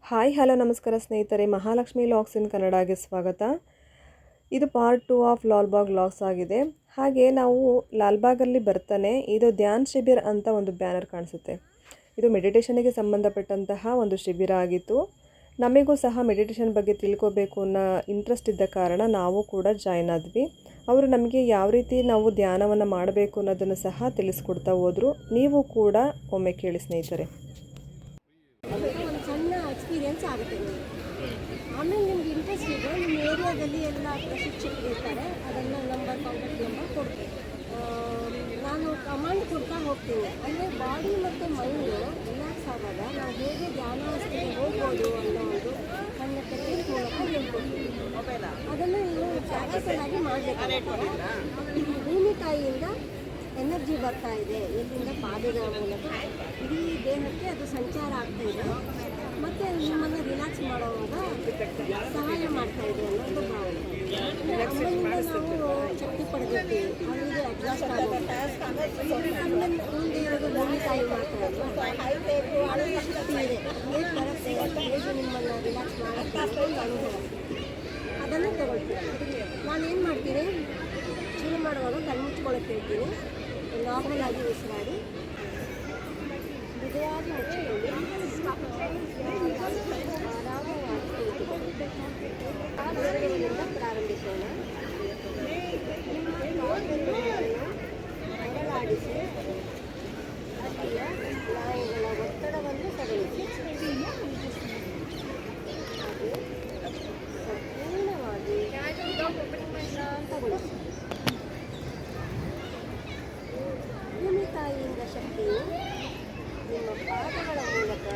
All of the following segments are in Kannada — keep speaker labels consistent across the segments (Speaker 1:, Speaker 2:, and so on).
Speaker 1: ಹಾಯ್ ಹಲೋ ನಮಸ್ಕಾರ ಸ್ನೇಹಿತರೆ, ಮಹಾಲಕ್ಷ್ಮಿ ಲಾಗ್ಸ್ ಇನ್ ಕನ್ನಡಗೆ ಸ್ವಾಗತ. ಇದು ಪಾರ್ಟ್ 2 ಆಫ್ ಲಾಲ್ಬಾಗ್ ಲಾಗ್ಸ್ ಆಗಿದೆ. ಹಾಗೆ ನಾವು ಲಾಲ್ಬಾಗಲ್ಲಿ ಬರ್ತಾನೆ ಇದು ಧ್ಯಾನ್ ಶಿಬಿರ್ ಅಂತ ಒಂದು ಬ್ಯಾನರ್ ಕಾಣಿಸುತ್ತೆ. ಇದು ಮೆಡಿಟೇಷನ್ಗೆ ಸಂಬಂಧಪಟ್ಟಂತಹ ಒಂದು ಶಿಬಿರ ಆಗಿತ್ತು. ನಮಗೂ ಸಹ ಮೆಡಿಟೇಷನ್ ಬಗ್ಗೆ ತಿಳ್ಕೋಬೇಕು ಅನ್ನೋ ಇಂಟ್ರೆಸ್ಟ್ ಇದ್ದ ಕಾರಣ ನಾವು ಕೂಡ ಜಾಯ್ನ್ ಆದ್ವಿ. ಅವರು ನಮಗೆ ಯಾವ ರೀತಿ ನಾವು ಧ್ಯಾನವನ್ನು ಮಾಡಬೇಕು ಅನ್ನೋದನ್ನು ಸಹ ತಿಳಿಸ್ಕೊಡ್ತಾ ಹೋದರು. ನೀವು ಕೂಡ ಒಮ್ಮೆ ಕೇಳಿ ಸ್ನೇಹಿತರೆ.
Speaker 2: ಎಕ್ಸ್ಪೀರಿಯನ್ಸ್ ಆಗುತ್ತೆ ನಿಮಗೆ. ಆಮೇಲೆ ನಿಮ್ಗೆ ಇಂಟ್ರೆಸ್ಟ್ ಇದೆ, ನಿಮ್ಮ ಏರಿಯಾದಲ್ಲಿ ಎಲ್ಲ ಪ್ರಶಿಕ್ಷಕರು ಇರ್ತಾರೆ, ಅದನ್ನು ಕಾಂಟ್ಯಾಕ್ಟ್ ನಂಬರ್ ಕೊಡ್ತೀನಿ. ನಾನು ಕಮಾಂಡ್ ಕೊಡ್ತಾ ಹೋಗ್ತೀನಿ. ಅಂದರೆ ಬಾಡಿ ಮತ್ತು ಮೈಂಡು ರಿಲ್ಯಾಕ್ಸ್ ಆದಾಗ ನಾವು ಹೇಗೆ ಧ್ಯಾನಾವಸ್ಥೆಗೆ ಹೋಗ್ಬೋದು ಅನ್ನೋ ಒಂದು ಸಣ್ಣ ಟೆಕ್ನಿಕ್ ಮೂಲಕ ಹೇಳ್ಕೊಡ್ತೀನಿ. ಅದನ್ನು ನೀವು ಪ್ರಾಕ್ಟಿಕಲ್ ಆಗಿ ಮಾಡಬೇಕಾಗುತ್ತೆ. ಭೂಮಿ ತಾಯಿಯಿಂದ ಎನರ್ಜಿ ಬರ್ತಾ ಇದೆ, ಎಲ್ಲಿಂದ ಪಾದದ ಮೂಲಕ ಇಡೀ ದೇಹಕ್ಕೆ ಅದು ಸಂಚಾರ ಆಗ್ತಾ ಇದೆ ಮತ್ತು ನಿಮ್ಮನ್ನು ರಿಲ್ಯಾಕ್ಸ್ ಮಾಡುವಾಗ ಸಹಾಯ ಮಾಡ್ತಾ ಇದೆ ಅನ್ನೋದು ಭಾವನೆ. ಅಮ್ಮನಿಂದ ನಾವು ಶಕ್ತಿ ಪಡೆದಿರ್ತೀವಿ, ಅವರಿಗೆ ಅಡ್ಜಸ್ಟ್ ಆಗುತ್ತೆ. ಮುಂದೆ ಇರೋದು ಭೂಮಿ ತಾಯಿ ಮಾತ್ರ ಶಕ್ತಿ ಇದೆ, ಹೇಗೆ ಬರುತ್ತೆ, ಹೇಗೆ ನಿಮ್ಮನ್ನು ರಿಲ್ಯಾಕ್ಸ್ ಮಾಡುತ್ತೆ ಅಂತ ಒಂದು ಅನುಭವ. ಅದನ್ನು ತಗೊಳ್ತೀನಿ. ನಾನೇನು ಮಾಡ್ತೀನಿ, ಶುರು ಮಾಡುವಾಗ ಕಣ್ಮುಚ್ಕೊಳ್ಳೋಕೆ ಹೇಳ್ತೀನಿ. ನಾರ್ಮಲ್ ಆಗಿ ಉಸಿರಾಡಿ ಮೃದುವಾಗಿ ಮುಚ್ಚಿಕೊಳ್ಳಿ. ಆರಾಮವಾಗಿ ಕುಳಿತುಕೊಳ್ಳಿ. ಬೆರಳಿನಿಂದ ಪ್ರಾರಂಭಿಸೋಣ. ಅರಳಾಡಿಸಿ ಅಲ್ಲಿಯ ಸ್ನಾಯುಗಳ ಒತ್ತಡವನ್ನು ತಗೊಳಿಸಿ. ಹಾಗೆ ಸಂಪೂರ್ಣವಾಗಿ ಶಾಂತಗೊಳಿಸಿ. ಭೂಮಿ ತಾಯಿಯಿಂದ ಶಕ್ತಿಯು ನಿಮ್ಮ ಪಾದಗಳ ಮೂಲಕ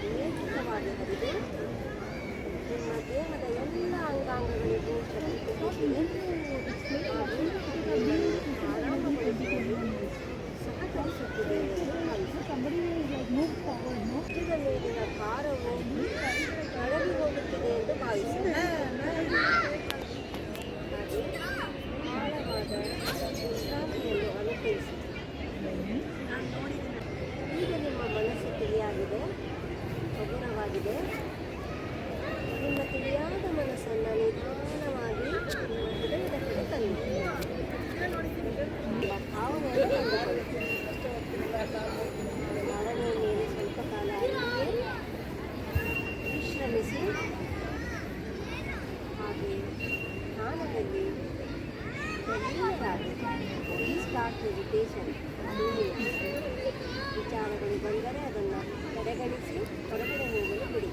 Speaker 2: ನಿಯಂತ್ರಿತವಾಗಿ ಹರಿದು ನಿಮ್ಮ ದೇಹದ ಎಲ್ಲ ಅಂಗಾಂಗಗಳಿಗೂ ಶಕ್ತಿ ಕೊಡುತ್ತಿದೆ ಹಾಗೂ ಆರಾಮಗೊಳಿಸುವುದು ಸಹಕರಿಸುತ್ತಿದೆ ಎಂದು ಮುಖದ ಮೇಲಿನ ಭಾರವು ಕರಗಿ ಹೋಗುತ್ತಿದೆ ಎಂದು ಭಾವಿಸಿದೆ. ಹಾಗೆ ಆಳವಾದ ವಿಶ್ರಾಂತಿಯನ್ನು ಅನುಭವಿಸಿ. ಈಗ ನಿಮ್ಮ ಮನಸ್ಸು ತಿಳಿಯಾಗಿದೆ, ಹಗುರವಾಗಿದೆ. ನಿಮ್ಮ ತಿಳಿಯಾದ ಮನಸ್ಸನ್ನು ನಿಧಾನವಾಗಿ ನಿಮ್ಮ ಹೃದಯದ ಕಡೆ ತನ್ನಿ. ಭಾವನೆಯನ್ನು ಮರಣೆಯ ಮೇಲೆ ಸ್ವಲ್ಪ ಕಾಲ ಅಲ್ಲಿಯೇ ವಿಶ್ರಮಿಸಿ. ಹಾಗೆ ಧ್ಯಾನದಲ್ಲಿ ಸ್ಟಾರ್ಟ್ ಮೆಡಿಟೇಷನ್. ವಿಚಾರಗಳು ಬಂದರೆ ಅದನ್ನು ಕಡೆಗಣಿಸಿ ಹೊರಗಡೆ ಹೋಗಲು ಬಿಡಿ.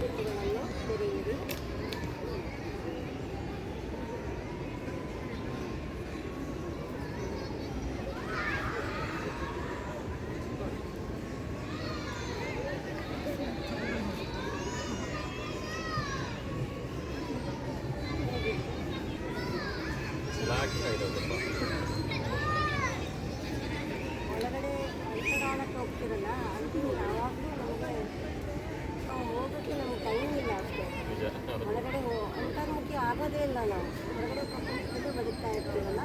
Speaker 2: ಕಣ್ಣುಗಳನ್ನು ತೆರೆಯಿರಿ. ಒಳಗಡೆ ಅಂತರಾಳಕ್ಕೆ ಹೋಗ್ತಿರಲ್ಲ, ಅಂತೂ ಯಾವಾಗಲೂ ನಮಗೆ ಹೋಗೋಕ್ಕೆ ನಮಗೆ ಟೈಮ್ ಇಲ್ಲ ಅಷ್ಟೇ. ಒಳಗಡೆ ಅಂತರ್ಮುಖಿ ಆಗೋದೇ ಇಲ್ಲ. ನಾವು ಹೊರಗಡೆ ಪ್ರಪಂಚದಲ್ಲೂ ಬದುಕ್ತಾ ಇರ್ತೀವಲ್ಲ,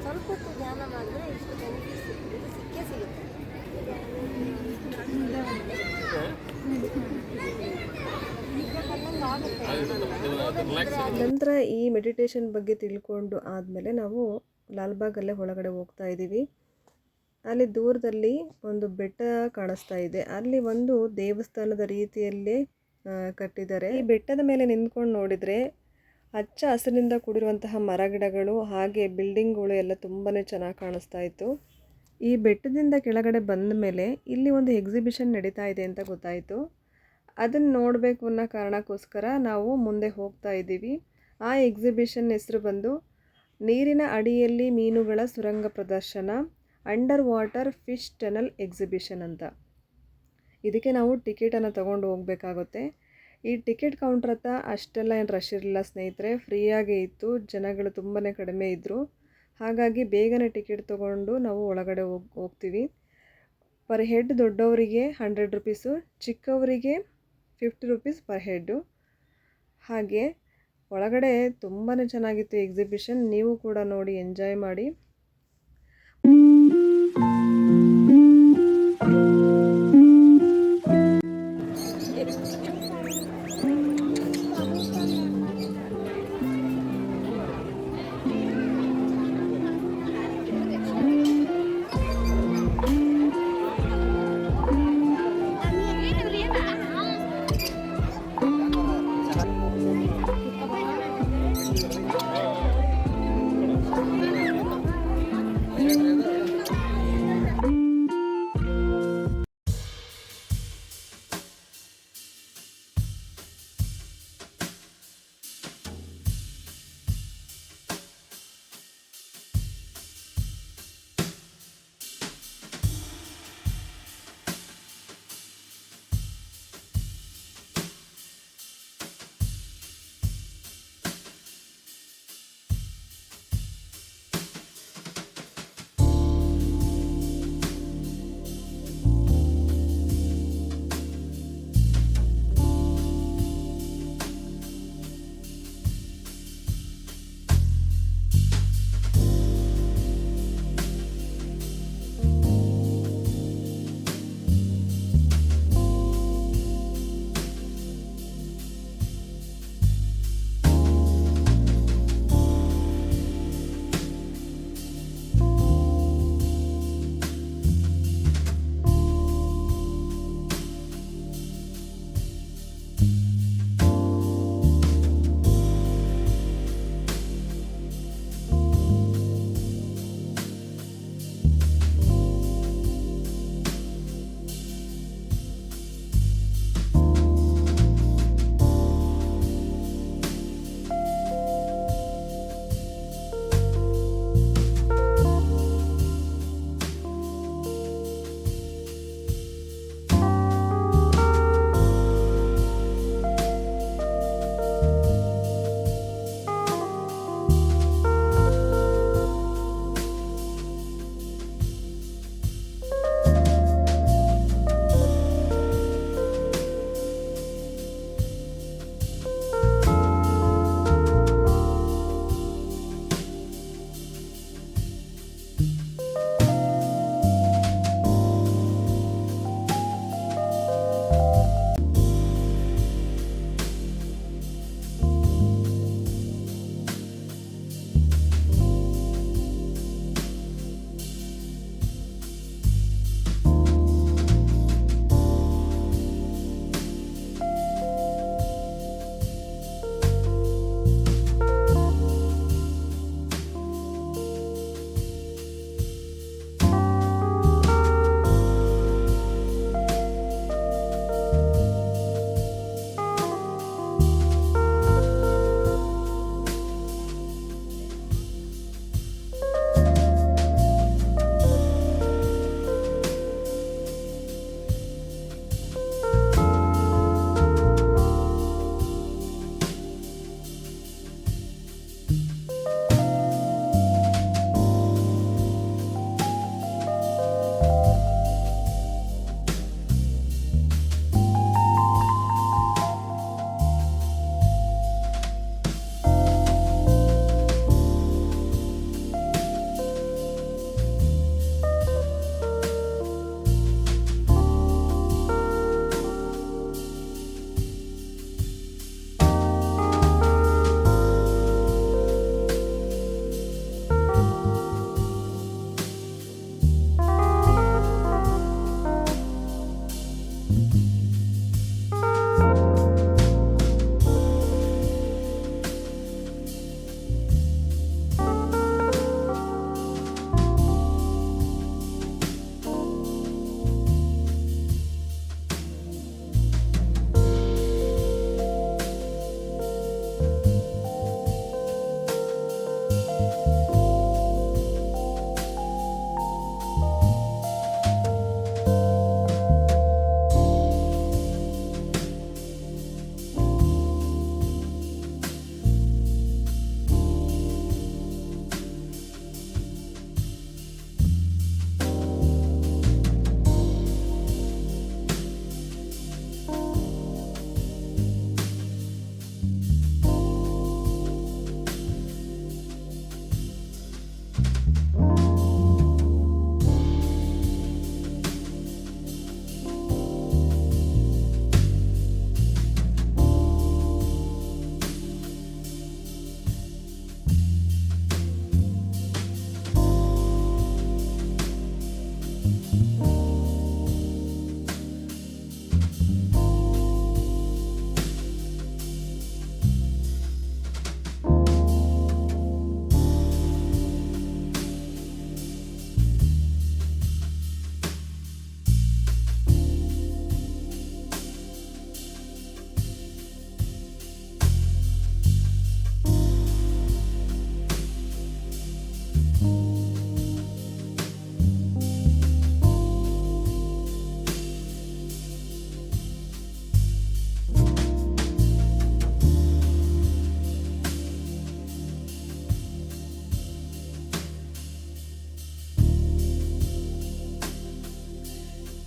Speaker 2: ಸ್ವಲ್ಪ ಹೊತ್ತು ಧ್ಯಾನ ಮಾಡಿದ್ರೆ ಇಷ್ಟು ಬೆನಿಫಿಟ್ಸ್ ಇದು ಸಿಕ್ಕೇ ಸಿಗುತ್ತೆ.
Speaker 1: ನಂತರ ಈ ಮೆಡಿಟೇಷನ್ ಬಗ್ಗೆ ತಿಳ್ಕೊಂಡು ಆದಮೇಲೆ ನಾವು ಲಾಲ್ಬಾಗಲ್ಲೇ ಒಳಗಡೆ ಹೋಗ್ತಾ ಇದ್ದೀವಿ. ಅಲ್ಲಿ ದೂರದಲ್ಲಿ ಒಂದು ಬೆಟ್ಟ ಕಾಣಿಸ್ತಾ ಇದೆ. ಅಲ್ಲಿ ಒಂದು ದೇವಸ್ಥಾನದ ರೀತಿಯಲ್ಲೇ ಕಟ್ಟಿದ್ದಾರೆ. ಈ ಬೆಟ್ಟದ ಮೇಲೆ ನಿಂತ್ಕೊಂಡು ನೋಡಿದರೆ ಹಚ್ಚ ಹಸಿರಿನಿಂದ ಕೂಡಿರುವಂತಹ ಮರಗಿಡಗಳು ಹಾಗೆ ಬಿಲ್ಡಿಂಗ್ಗಳು ಎಲ್ಲ ತುಂಬಾ ಚೆನ್ನಾಗಿ ಕಾಣಿಸ್ತಾ ಇತ್ತು. ಈ ಬೆಟ್ಟದಿಂದ ಕೆಳಗಡೆ ಬಂದ ಮೇಲೆ ಇಲ್ಲಿ ಒಂದು ಎಕ್ಸಿಬಿಷನ್ ನಡೀತಾ ಇದೆ ಅಂತ ಗೊತ್ತಾಯಿತು. ಅದನ್ನು ನೋಡಬೇಕು ಅನ್ನೋ ಕಾರಣಕ್ಕೋಸ್ಕರ ನಾವು ಮುಂದೆ ಹೋಗ್ತಾ ಇದ್ದೀವಿ. ಆ ಎಕ್ಸಿಬಿಷನ್ ಹೆಸರು ಬಂದು ನೀರಿನ ಅಡಿಯಲ್ಲಿ ಮೀನುಗಳ ಸುರಂಗ ಪ್ರದರ್ಶನ, under water fish tunnel exhibition ಅಂತ. ಇದಕ್ಕೆ ನಾವು ಟಿಕೆಟನ್ನು ತೊಗೊಂಡು ಹೋಗಬೇಕಾಗುತ್ತೆ. ಈ ಟಿಕೆಟ್ ಕೌಂಟ್ರ್ ಹತ್ರ ಅಷ್ಟೆಲ್ಲ ಏನು ರಶ್ ಇರಲಿಲ್ಲ ಸ್ನೇಹಿತರೆ, ಫ್ರೀಯಾಗೇ ಇತ್ತು. ಜನಗಳು ತುಂಬಾ ಕಡಿಮೆ ಇದ್ದರು. ಹಾಗಾಗಿ ಬೇಗನೆ ಟಿಕೆಟ್ ತೊಗೊಂಡು ನಾವು ಒಳಗಡೆ ಹೋಗ್ತೀವಿ. ಪರ್ ಹೆಡ್ ದೊಡ್ಡವರಿಗೆ 100 ರುಪೀಸು, ಚಿಕ್ಕವರಿಗೆ 50 ರುಪೀಸ್ ಪರ್ ಹೆಡ್ಡು. ಹಾಗೆ ಒಳಗಡೆ ತುಂಬಾ ಚೆನ್ನಾಗಿತ್ತು ಎಕ್ಸಿಬಿಷನ್. ನೀವು ಕೂಡ ನೋಡಿ ಎಂಜಾಯ್ ಮಾಡಿ.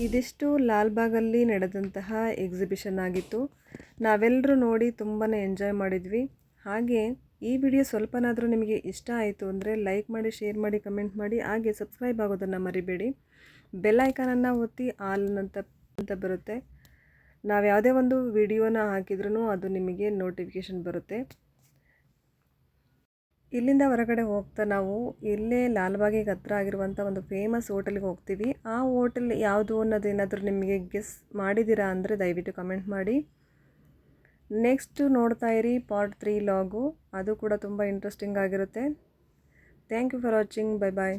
Speaker 1: ಇದಿಷ್ಟು ಲಾಲ್ಬಾಗಲ್ಲಿ ನಡೆದಂತಹ ಎಕ್ಸಿಬಿಷನ್ ಆಗಿತ್ತು. ನಾವೆಲ್ಲರೂ ನೋಡಿ ತುಂಬಾ ಎಂಜಾಯ್ ಮಾಡಿದ್ವಿ. ಹಾಗೆ ಈ ವಿಡಿಯೋ ಸ್ವಲ್ಪನಾದರೂ ನಿಮಗೆ ಇಷ್ಟ ಆಯಿತು ಅಂದರೆ ಲೈಕ್ ಮಾಡಿ, ಶೇರ್ ಮಾಡಿ, ಕಮೆಂಟ್ ಮಾಡಿ. ಹಾಗೆ ಸಬ್ಸ್ಕ್ರೈಬ್ ಆಗೋದನ್ನು ಮರಿಬೇಡಿ. ಬೆಲ್ ಐಕಾನನ್ನು ಒತ್ತಿ ಆಲ್ ಅಂತ ಬರುತ್ತೆ. ನಾವು ಯಾವುದೇ ಒಂದು ವಿಡಿಯೋನ ಹಾಕಿದ್ರೂ ಅದು ನಿಮಗೆ ನೋಟಿಫಿಕೇಷನ್ ಬರುತ್ತೆ. ಇಲ್ಲಿಂದ ಹೊರಗಡೆ ಹೋಗ್ತಾ ನಾವು ಇಲ್ಲೇ ಲಾಲ್ಬಾಗಿಗೆ ಹತ್ರ ಆಗಿರುವಂಥ ಒಂದು ಫೇಮಸ್ ಹೋಟೆಲ್ಗೆ ಹೋಗ್ತೀವಿ. ಆ ಹೋಟೆಲ್ ಯಾವುದು ಅನ್ನೋದೇನಾದರೂ ನಿಮಗೆ ಗೆಸ್ ಮಾಡಿದ್ದೀರಾ ಅಂದರೆ ದಯವಿಟ್ಟು ಕಮೆಂಟ್ ಮಾಡಿ. ನೆಕ್ಸ್ಟ್ ನೋಡ್ತಾ ಇರಿ ಪಾರ್ಟ್ 3 ಲಾಗು, ಅದು ಕೂಡ ತುಂಬ ಇಂಟ್ರೆಸ್ಟಿಂಗ್ ಆಗಿರುತ್ತೆ. Thank you for watching. Bye bye.